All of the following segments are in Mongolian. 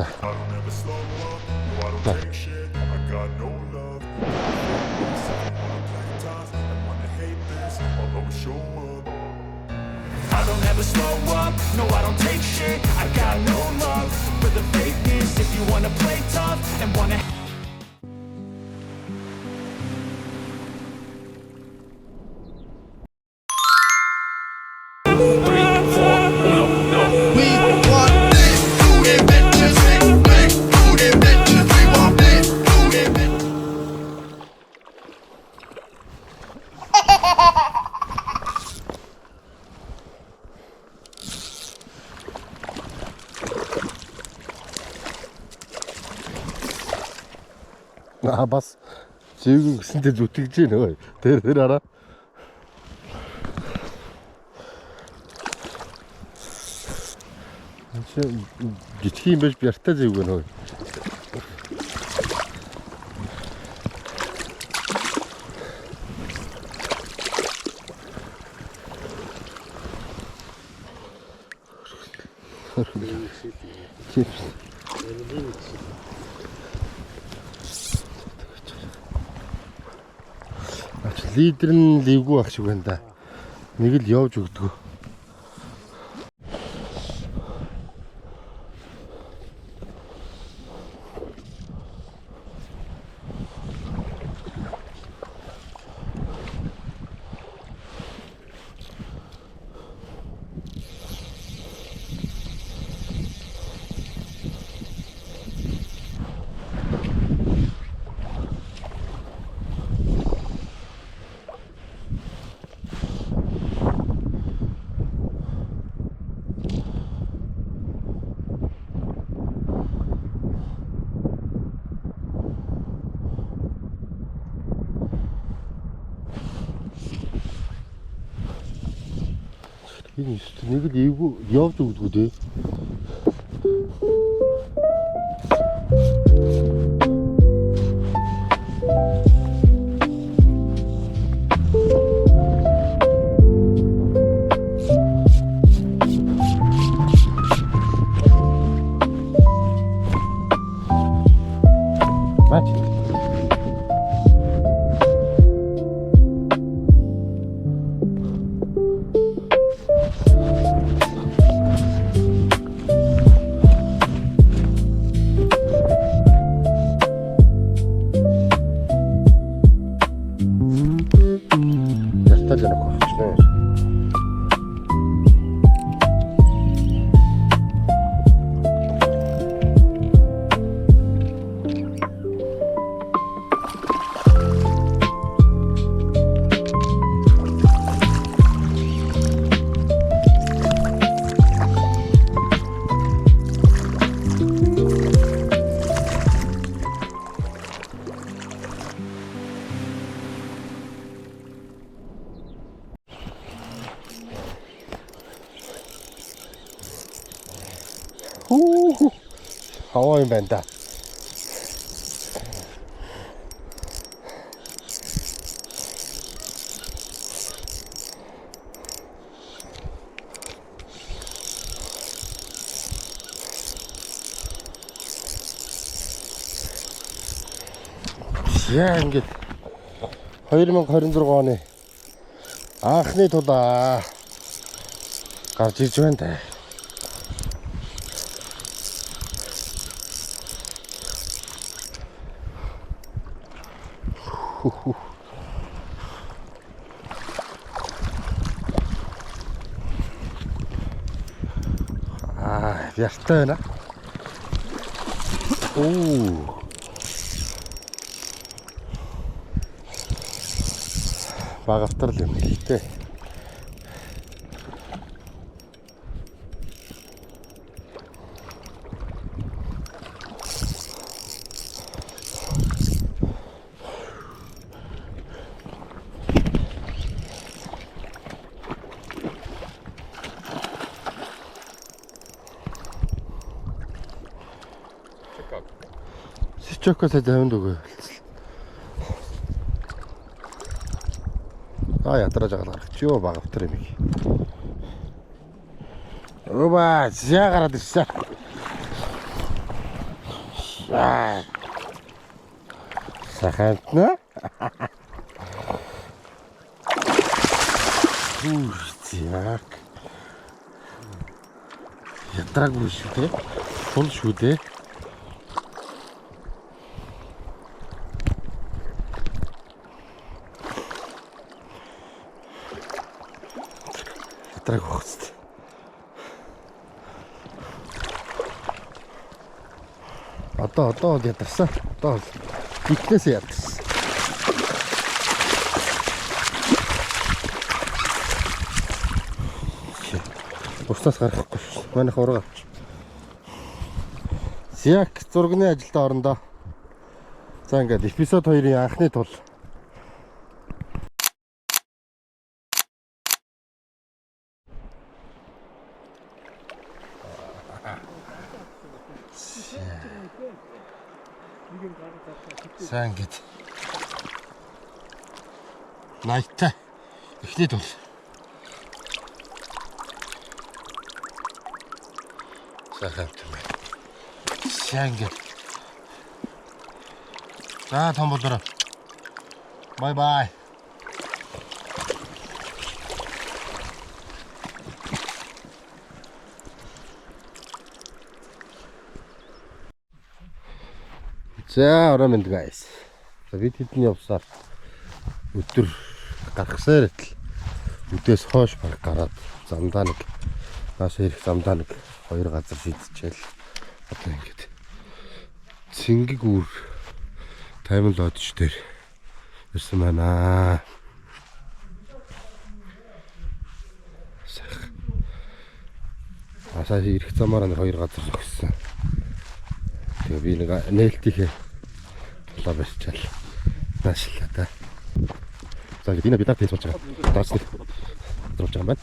та. I don't ever slow up, no I don't take shit. I got no love for the fakeness. If you wanna play tough and wanna Бас зэвгүй гэсэнтэй зүтгэж гин өө. Тэр хараа. Гитхи юм биш бяртаа зэвгүй нөө. Лидер нь ливгүй ах шиг байна да. Нэг л явж өгдөг. Нэг л эвгүй явж өгдөг дээ. Хаваа юм байна да. Яа ингэж 2026 оны анхны тулаа гарч ирж байна да. Яртай байна. Багавтар юм тий. Чокосоо завинд үгүй. Ядраж агалаа гарч ёо багавтар юм. Өөба зя гараад ирсэн. Сайхан нэ? Яг. Ядраагүй шүү дээ. Сул шүү дээ. Ядраагүй хөст. Одоо ядарсан. Одоо ихнээсээ ядарсан. Уснаас гарахгүй шүү. Манайх ураг авч. Яг зургийн ажилд орондоо. За ингээд эпизод 2-ын анхны тул. Сайн гэд. Найтай. Эхний тул. Сайхан юм. Сайн гэд. За том болоорой. Бай бай. За орой guys. За бид хэдэн явсаар өдөр гаргасаар итэл өдөөс хойш баг гараад замдаа нэг нааш ирэх замдаа нэг 2 газар шидчихэл одоо ингэж цэнгэг үр таймл лодж дээр ирсэн байна. Асаа ирэх замаараа нэг 2 газар зогссон. Тэгээ би нэг нээлтийнхээ тулаа барьчаал наашлаа та. За ингэ бид нар тийж болж байгаа. Даач нэг зурж байгаа юм байна.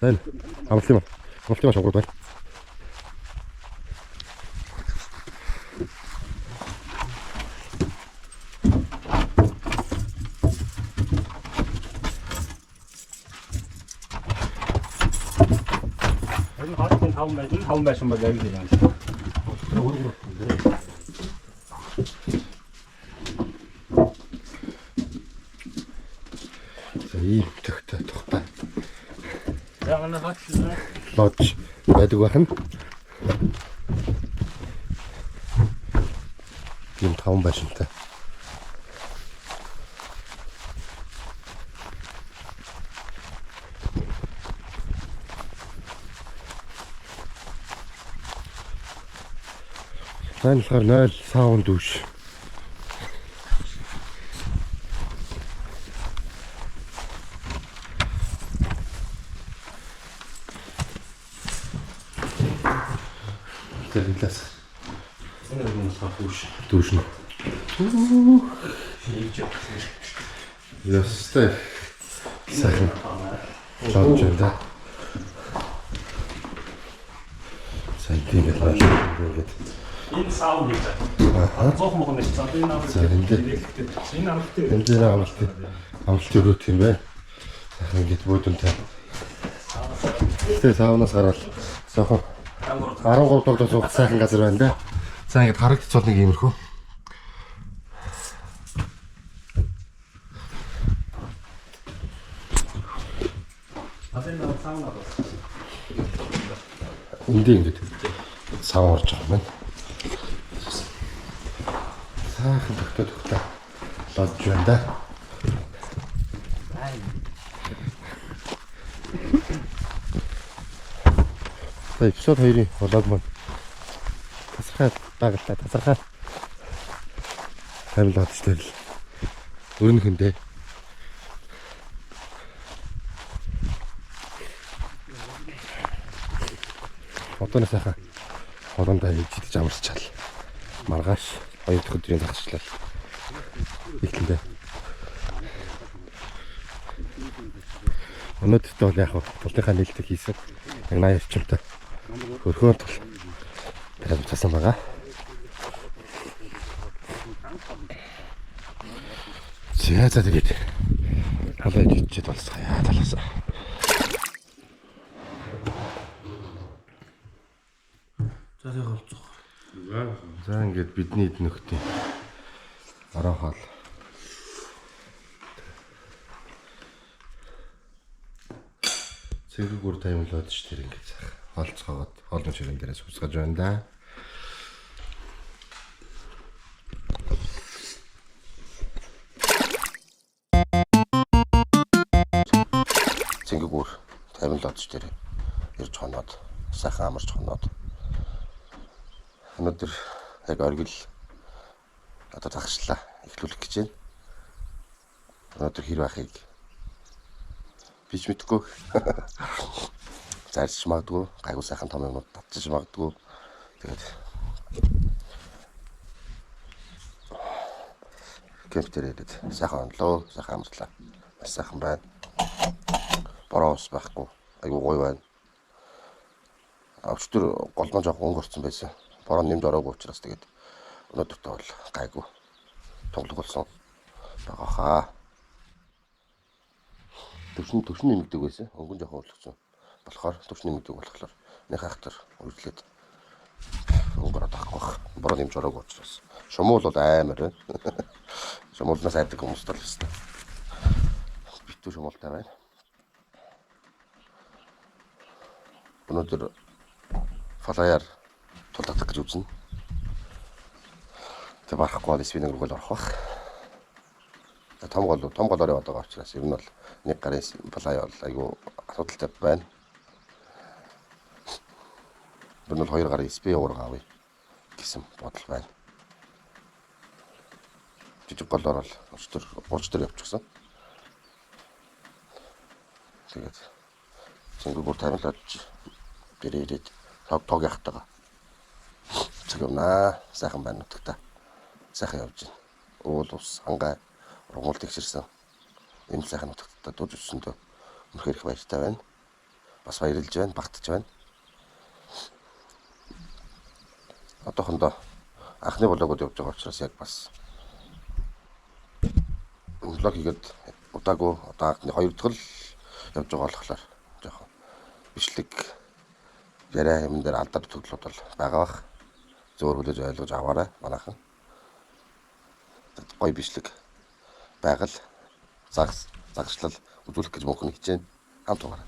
Сэн амтлын шонгод байна. Хавн байсан бол яг л юм. За ийм тухтай. Яг нэг хаачлаа. Лодж байдаг байх нь. Ийм таван байшинтай. Сайн болохоор 0 саунд дүүш. Тэгэлээс. Энэ нэг дүүш нэ. Ястай. Сайхан. Лодж энэ. Сайн тийм байлаа. Ингээд Энэ саунд юм. Зоох мохон нэг цаад энэ авалт. Энэ авалт. Авалт өрөөт юм байна. Сайхан ингээд буудантай. Тэгээ саунаас гараад зохон 13 дугаар суух сайхан газар байна да. За ингээд харагдцол нэг иймэрхүү. Энд ингээд сав орж байгаа юм байна. Сайхан тогтоо лодж байна да. Эпизод 2-ын влог маань тасархай багтаа тасархай таймл лодж дээр л өрнөхөндөө одоо нэг сайхан холондоо хийдэж амарчаал маргааш 2 дахь өдрийн загчлал ихлэндээ өнөөдөртөө бол яг тулынхаа нээлтийг хийсэн яг 80 орчимтай хөрхөөр тул тавьчихсан байгаа. За тэгээд халаа идчихээд болсоо яа талаасаа. хаалыг олзох. За ингээд бидний эд нөхдийн ороо хоол. Цэвэр гүр таймлаад ш тэр ингээд цаах. Хоолцоогоод хоолны ширэн дээрээс хүсгэж байна да. Цэвэр гүр таймлаад ш тэр ирж хоноод сайхан амарч хоноод. Өнөөдөр яг оргил одоо тагшлаа эхлүүлэх гэж байна. Өнөөдөр хэр байхыг бич мэдгүй. Зарч магадгүй, гайгүй сайхан том юмуд татчих магадгүй. Тэгээд кемптер ирээд сайхан онлоо, сайхан амарлаа. Маш сайхан байна. Бороос байхгүй. Айгуу гоё байна. Авчтөр голмоо жоох өнгө орсон байсан. Бороо нэмж ороогүй учраас тэгээд өнөөдөртөө бол гайгүй тоглох болсон байгаа хаа. Төвшин нэмэгдэг байсан. Өнгөн жоох уурлагдсан. Болохоор төвшин нэмэгдэг болохоор нэг хахтар үргэлжлээд өнгө ороод авахгүй байх. Бороо нэмж ороогүй учраас. Шумуул бол амар байна. Шумуулнаас айдаг хүмүүс тал хэвчээ. Битүү шумуултай байна. Өнөөдөр фалаяар тулдагдах гэж үзнэ. Тэг барахгүй бол спиннер руу орох бах. Том гол орой байгаа учраас ер нь бол нэг гарын фалаяа бол айгүй асуудалтай байна. Бид бол 2 гарын спи уурга авъя гэсэн бодол байна. Жижиг голоор бол өчтөр 30 явчихсан. Тэгээд цэнгүүр таймлаад бэрээд тог яхтагаа. Цэглэнаа сайхан байна утгатай. Сайхан явж байна. Уул ус хангай ургуул тэгшэрсэн. Энэ сайхан утгатай дууж өссөндөө үнэхээр их баяртай байна. Бас баярлж байна, багтаж байна. Одоохондоо анхны влогод явж байгаа учраас яг бас влог хийгээд удаагүй одоо анхны 2 дахь л явж байгаа болохоор жоохон бичлэг яриа юм дээр алдар төглүүд бол байгаа бах. Зөөр хүлээж ойлгож аваарай манайхан. Гой бичлэг байгаль загшлал үзүүлэх гэж мөнхөн хичээн хамт угаарай.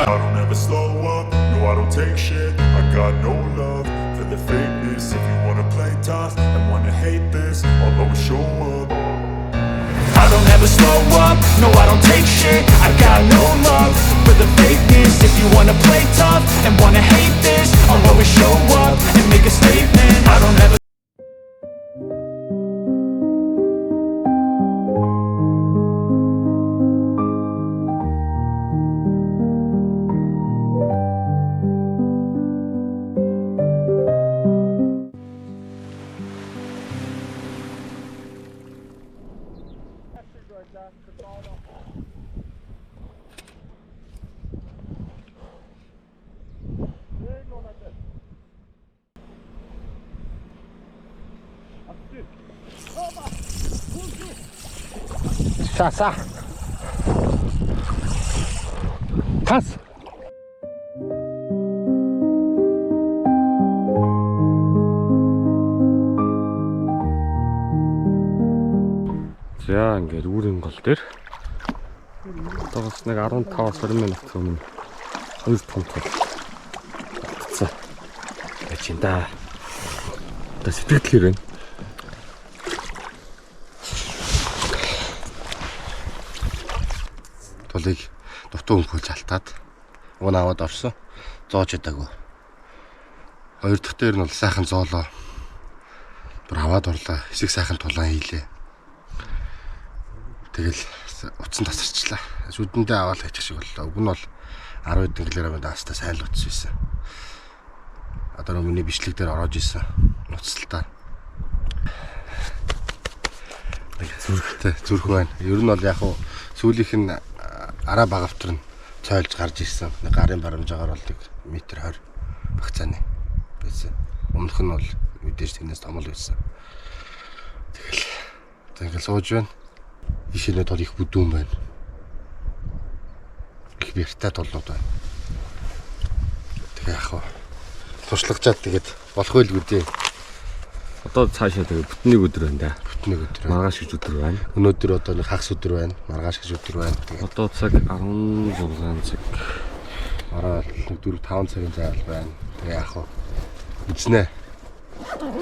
I don't ever slow up, no I don't take shit. I got no love for the fakeness. If you wanna play tough and wanna hate this, I'll always show up. I don't ever slow up, no I don't take shit. I got no love for the fakeness. If you wanna play tough and wanna hate this, I'll always show up and make a statement. I don't ever Шаса. Тас. За ингээд үүрэн гол дээр Одоогоос нэг 15-аас 20 минут өмнө хоёр том тул алдсан. Гэж юм да. Одоо сэтгэлээр байна. Тулыг дутуу өмхүүлж алтаад уун аваад орсон. Зоож ядаагүй. Хоёр дахь дээр нь бол сайхан зоолоо. Бүр аваад орлоо. Хэсэг сайхан тулаан хийлээ. Тэгэл утсан тасарчлаа. Шүдэндээ аваад хийчих шиг боллоо. Уг нь бол 10 хэдэн килограмм даастаа сайн л утсан байсан. Одоо миний бичлэг дээр ороод исэн. Нуцталтаа. Зүрх байна. Ер нь бол яг хуу сүүлийнх нь араа багавтар нь цойлж гарч ирсэн. Гарын барамжаагаар бол 1 метр 20 багцааны байсан. Өмнөх нь бол мэдээж тэрнээс том л байсан. Тэгэл сууж байна. Ишинээ тол их бүдүүн байна. Их бэртэй толнууд байна. Тэгээ яах вэ? Туршлагачаад тэгээд болох байлгүй дээ. Одоо цаашаа тэгээ бүтнийг өдөр байна да. Бүтнийг өдөр. Маргааш гэж өдөр байна. Өнөөдөр одоо нэг хагас өдөр байна. Маргааш гэж өдөр байна. Тэгээд Одоо цаг 16 цаг. ороод 4-5 цагийн зайвал байна. Тэгээ яах вэ? Үзнэ.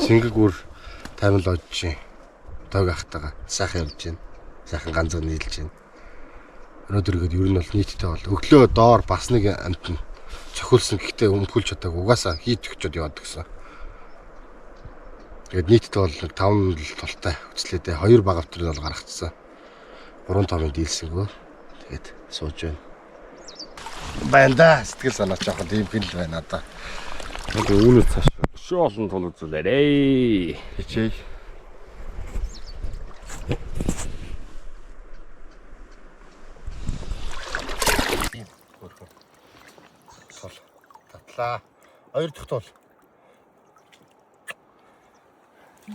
Шингэг үр таймал оож чинь. Тоог ахтайгаа сайхан явж байна. Сайхан ганцхан нийлж байна. Өнөөдөр гээд ер нь бол нийтдээ бол өглөө доор бас нэг амт нь цохиулсан гэхдээ өмхүүлж чадаагүй. Угаасаа хийд өгчөд яваад гисэн. Тэгээд нийтдээ бол 5 тултай хүчлээдээ 2 багавтрын бол гаргацсан. 3 томын дийлсэнгөө. Тэгээд сууж байна. Байна да. Сэтгэл санаа жоохон ийм фил байна одоо. Одоо үүнээс цааш шүү олон тул үзүүлээрэй. Хичээй. Сол. Татлаа. 2 дахь тул.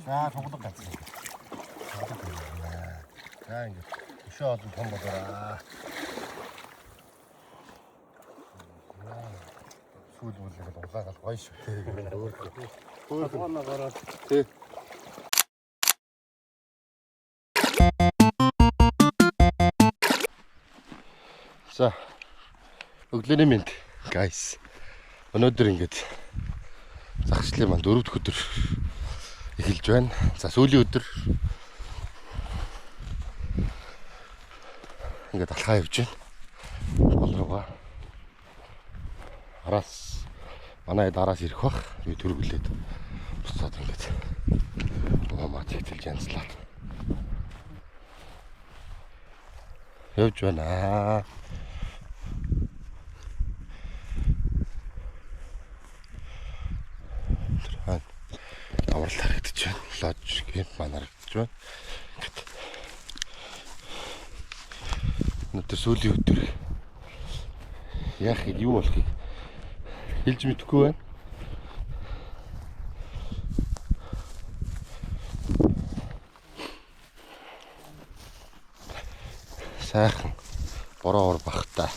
За тоглох гэсэн. За ингэ. Өшөө олон том болоораа. Сүүл үлээд улаагаад гоё шүү. Өөр гараад тий. За. Өглөөний мэнд guys. Өнөөдөр ингэж загшлын маань 4 дахь өдөр эхэлж байна. За сүүлийн өдөр ингээд алхаа явж байна. Гол руугаа. Араас манай дараас ирэх бах. Би төргөлээд буцаад ингээд мамаа тэгтэлж янзлаа. Явж байна. Аврал харагдаж байна. Лож гэмт маань харагдаж байна. Өнөөдөр сүүлийн өдөр яах юу болохыг хэлж мэдэхгүй байна. Сайхан бороо багтай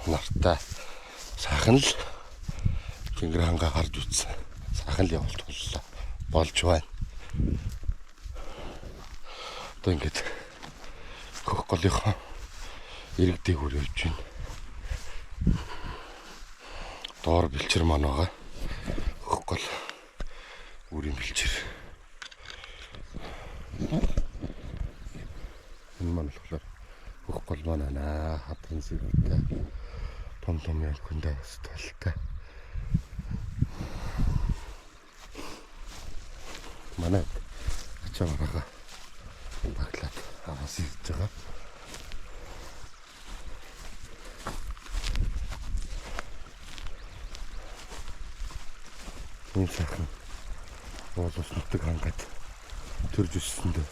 нартай сайхан л тэнгэр хангаа гарч үтсэн. Сайхан л явуулт боллоо. Болж байна. Одоо ингээд хөх голынхоо иргэдээгүүр явж байна. Доор бэлчэр маань байгаа. Хөх гол үрийн бэлчэр. Энэ маань болохоор хөх гол маань аа хатан зэрэгтэй. Том явхандаа бас талтай. Манай ачаагаа баглаад аваас ирж байгаа. Энэ сайхан уулс нутаг хангаад төрж өссөндөө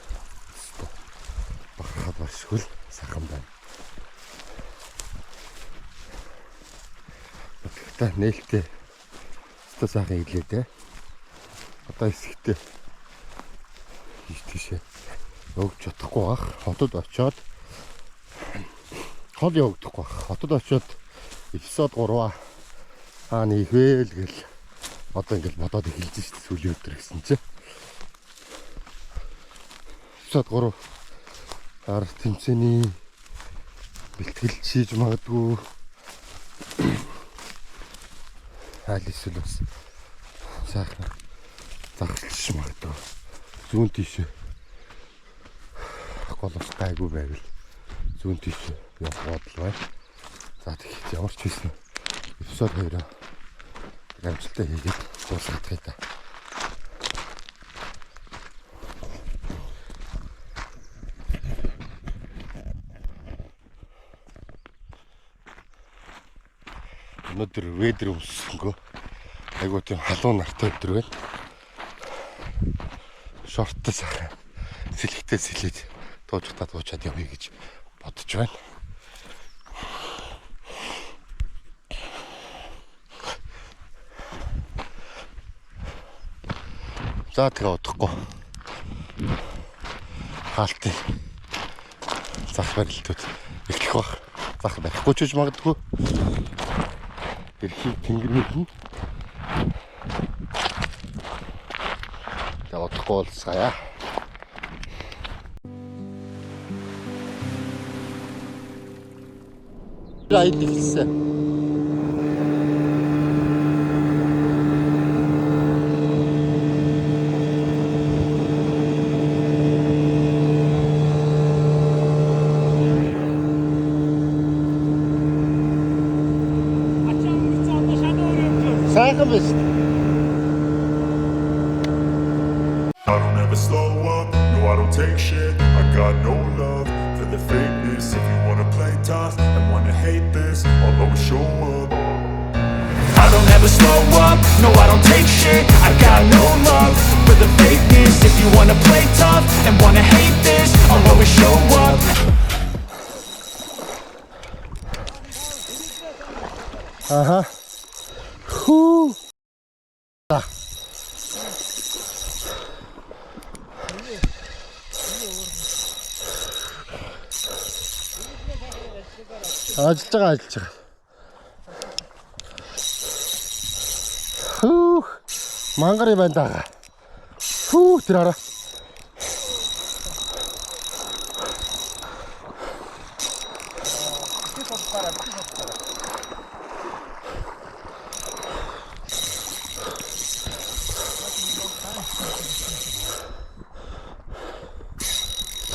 бахархаад баршгүй сайхан байна. Та нээлттэй өстө сайхан илээ те. Одоо хэсэгтээ тийшээ өгч чадахгүй бах. Хотод очиод хол явагдахгүй бах. Хотод очиод эпизод 3 нэхвэл гэл одоо ингээл бодоод эхэлж шүү дээ сүүлийн өдөр гэсэн чинь. Эпизод 3 ард тэмцээний бэлтгэл хийж магадгүй. Аль эсвэл бас сайхан загсалж магадгүй. Зүүн тийш голос гайгүй байвал зүүн тийш явах бодол байна. За тэгэхээр ямар ч хэлсэн эпизод 2 амжилттай хийгээд дуусгах та. Өнөөдөр weather өмсөнгөө айгуу тийм халуун нартай өдөр байна. Шорттой сайхан сэлхтэй сэлээд туужтаад уучаад явъя гэж бодож байна. За тэгээ удахгүй хаалтын зах барилтууд эхлэх баг. Зах барихгүй ч гэж магадгүй. Эрхийг тэнгэрнийх нь тэгээ удахгүй болсгая. Райд ихсэн. Сайхан биш. I don't ever slow up, no I don't take shit. I got no love for the fakeness. If you wanna play tough and wanna hate this, I'll always show up. I don't ever slow up, no I don't take shit. I got no love for the fakeness. If you wanna play tough and wanna hate this, I'll always show up. Аха. Хүү. Ажиллаж байгаа. Хүү. Мангар юм байна даа. Хүү тэр хараа.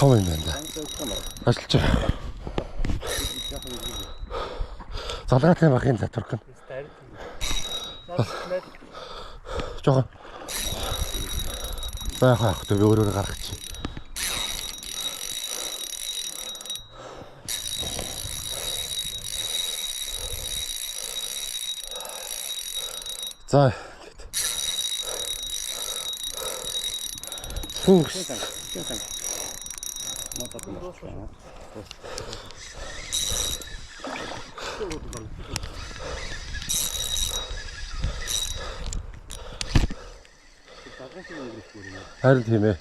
Том юм байна. Ажиллаж байгаа. Залгаатай бахын затварх нь. Жоо. Баах тэ өөрөөр гаргах чи. За. Фүүс. Харин тийм ээ.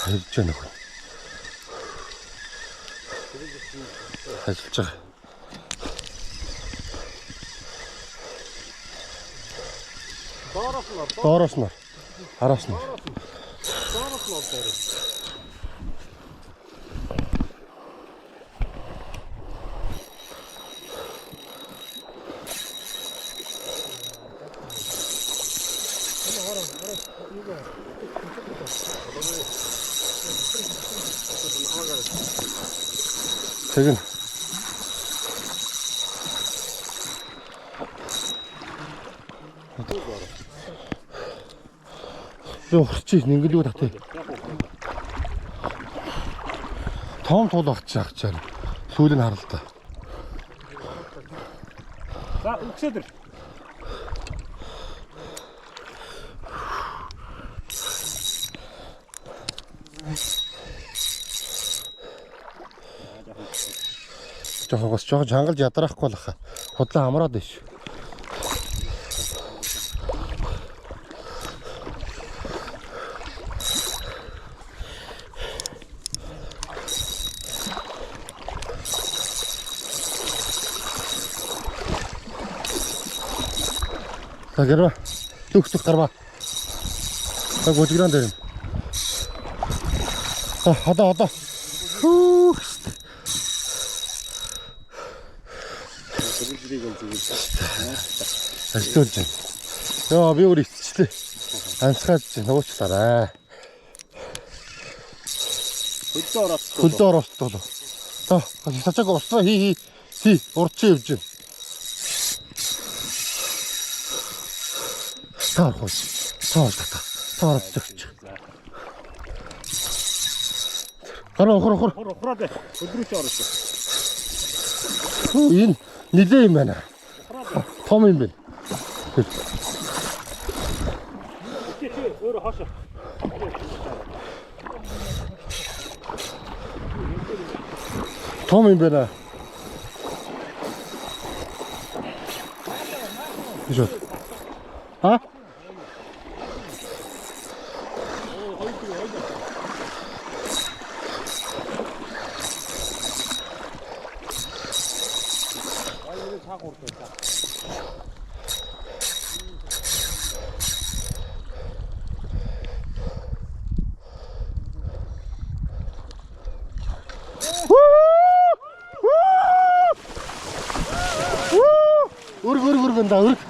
Хэлж яах вэ? Хэлж байгаа. Доороос нь. Араас нь. Доороос нь дээр. Тэгнь. Орчих нэггэлгүй татъя. Том тул багчаах чаар. Сүүлийг харалтаа. За үгсэдэр. Жоохон чангалж ядраахгүй л хаа. Худлаа амраад биш. Тагэрва. Түх гарва. Таг гүжгран дээр. Одоо. Хүүх. Ажлуулж байна. Йоо би өөр ихчлээ. Анцгаач нууцлаарай. Хөлдөө ороод болоо. Сачааг урсаа хий урчин явж байна. Таархуй. Таарч. Хор. Хураад өдрөөч орооч. Энэ нилээ юм байна. Том юм байна. Өөр хашаа. Том юм байна. Бишот. Ха? Өрг бэнда өрг.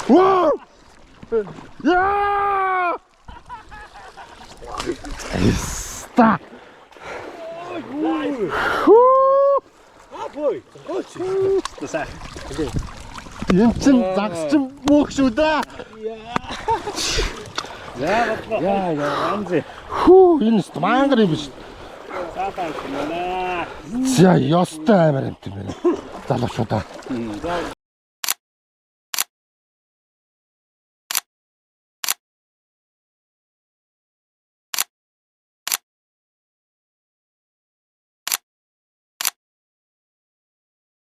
Вау! Яа! Ста. Ой. Тасаа. Юм чин загс чин мөх шүү дээ. Яа, амзи. Энэ мангар юм биш. Саатаа кинаа. За ёстой амар юм тийм байна. Залуучуудаа.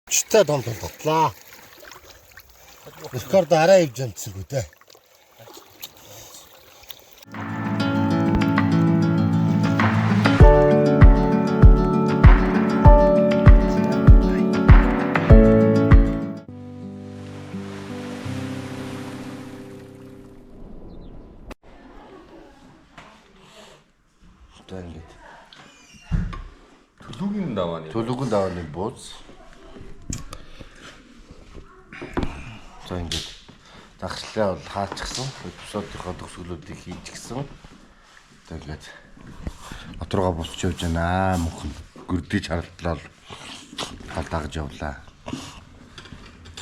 Чтэй том бодлаа. Скорд арай ивж амтсаг үү те. Төлөвгөн давааны бууз. За ингэж загшлаа бол хаачихсан. Эпизодынхоо төгсгөлүүдийг хийчихсэн. Тэгээд отрууга босч явж байна. Мөнх гөрдөж харалтлаа гал дагаж явлаа.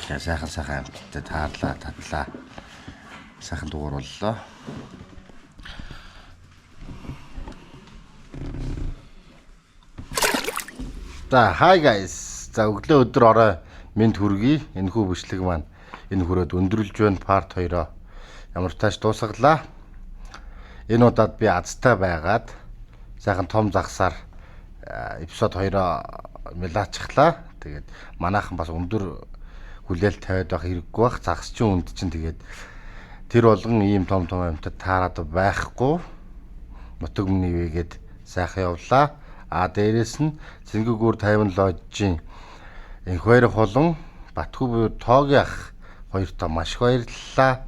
Тэгээд сайхан амттай таарлаа, татлаа. Сайхан дуураллаа. За hi guys. За өглөө өдөр орой минь хүргэе. Энэхүү бичлэг маань энэ хүрээд өндөрлж байна part 2-оо. Ямар тааш дуусгалаа. Энэ удаад би азтай байгаад сайхан том загсаар эпизод 2-оо мэлаачихлаа. Тэгээд манайхан бас өндөр хүлээлт тавиад байх хэрэггүй бах. Загс чинь үнд чинь тэгээд тэр болгон ийм том амьтад таарад байхгүй. Нутаг миний вэгээд сайхан явлаа. Дээрээс нь Цэнгэгүүр 50 лоджийн энхвэр холон Батхүү тоогийн ах хоёртоо маш их баярлалаа.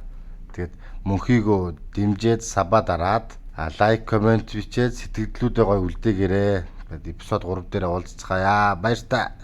Тэгээд мөнхийгөө дэмжиж саба дараад лайк комент бичээд сэтгэлдлүүдээ гой үлдээгээрэй. Тэгээд эпизод 3 дээр уулзцгаая. Баяр та.